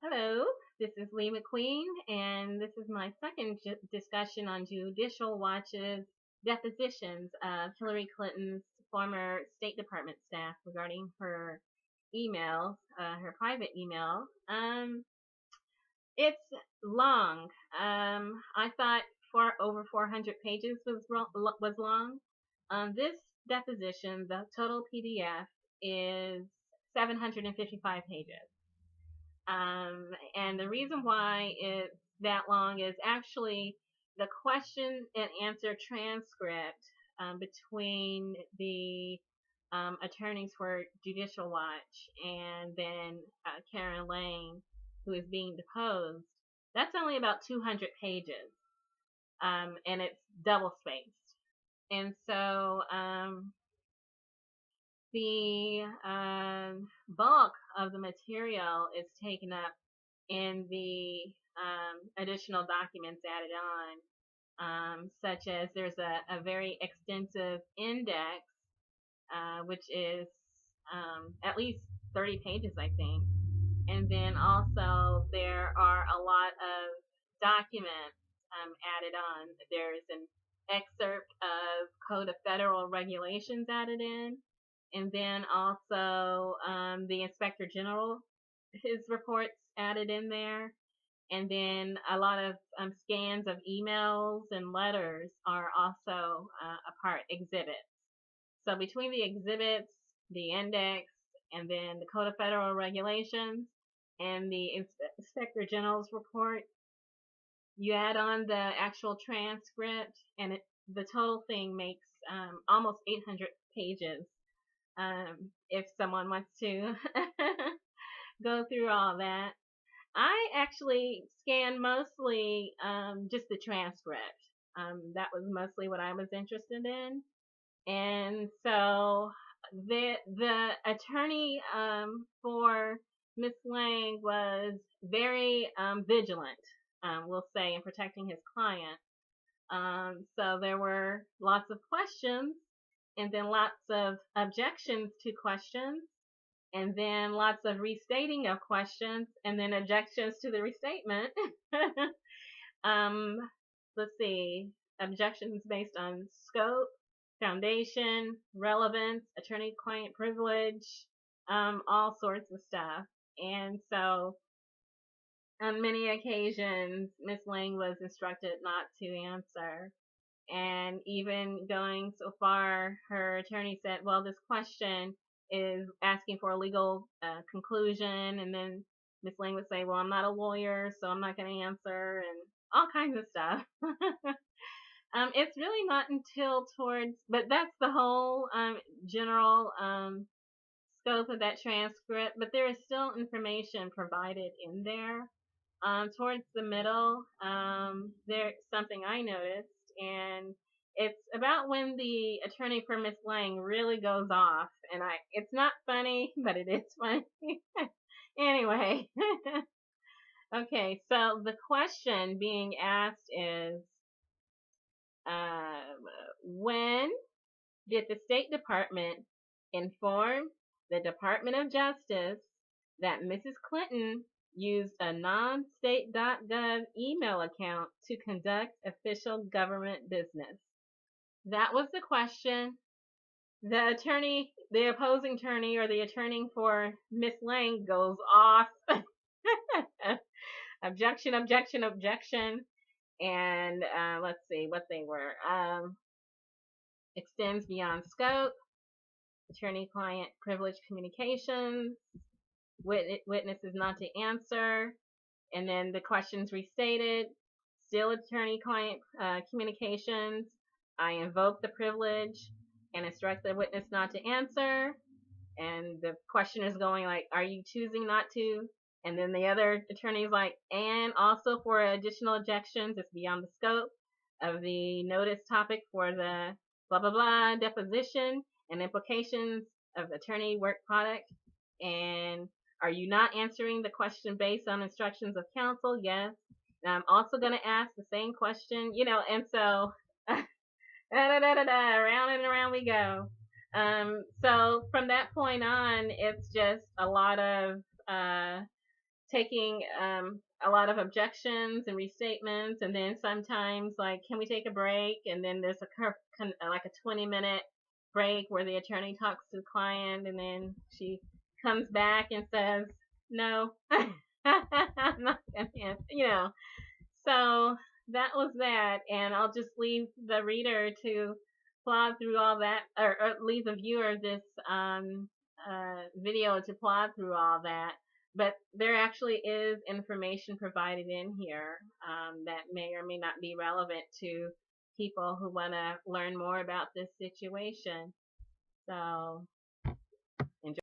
Hello, this is Lee McQueen, and this is my second discussion on Judicial Watch's depositions of Hillary Clinton's former State Department staff regarding her emails, her private email. It's long. I thought over 400 pages was long. This deposition, the total PDF is 755 pages. And the reason why it's that long is actually the question and answer transcript between the attorneys for Judicial Watch and then Karin Lang, who is being deposed. That's only about 200 pages, and it's double spaced. And so the bulk of the material is taken up in the additional documents added on, such as there's a very extensive index, which is at least 30 pages, I think. And then also there are a lot of documents added on. There's an excerpt of Code of Federal Regulations added in. And then also the Inspector General, his reports added in there. And then a lot of scans of emails and letters are also a part, exhibits. So between the exhibits, the index, and then the Code of Federal Regulations and the Inspector General's report, you add on the actual transcript, and the total thing makes almost 800 pages. If someone wants to go through all that. I actually scanned mostly just the transcript. That was mostly what I was interested in. And so the attorney for Miss Lang was very vigilant, we'll say, in protecting his client. So there were lots of questions, and then lots of objections to questions, and then lots of restating of questions, and then objections to the restatement. Let's see, objections based on scope, foundation, relevance, attorney-client privilege, all sorts of stuff. And so on many occasions, Ms. Lang was instructed not to answer. And even going so far, her attorney said, well, this question is asking for a legal conclusion. And then Ms. Lang would say, well, I'm not a lawyer, so I'm not going to answer, and all kinds of stuff. It's really not until but that's the whole general scope of that transcript. But there is still information provided in there. Towards the middle, there's something I noticed, and it's about when the attorney for Miss Lang really goes off, and it's not funny, but it is funny. Anyway, okay, so the question being asked is, when did the State Department inform the Department of Justice that Mrs. Clinton used a non-state.gov email account to conduct official government business? That was the question. The opposing attorney, or the attorney for Miss Lang, goes off. Objection, objection, objection. And let's see what they were. Extends beyond scope, attorney-client privilege communications, witnesses not to answer, and then the questions restated, still attorney-client communications. I invoke the privilege and instruct the witness not to answer, and the questioner's going like, are you choosing not to? And then the other attorney's like, and also for additional objections, it's beyond the scope of the notice topic for the blah blah blah deposition and implications of attorney work product. And are you not answering the question based on instructions of counsel? Yes. And I'm also going to ask the same question, and so around and around we go. So from that point on, it's just a lot of taking a lot of objections and restatements, and then sometimes like, can we take a break? And then there's like a 20-minute break where the attorney talks to the client, and then she comes back and says, no, I'm not gonna answer, So that was that, and I'll just leave the reader to plod through all that, or leave the viewer of this video to plod through all that. But there actually is information provided in here that may or may not be relevant to people who want to learn more about this situation. So enjoy.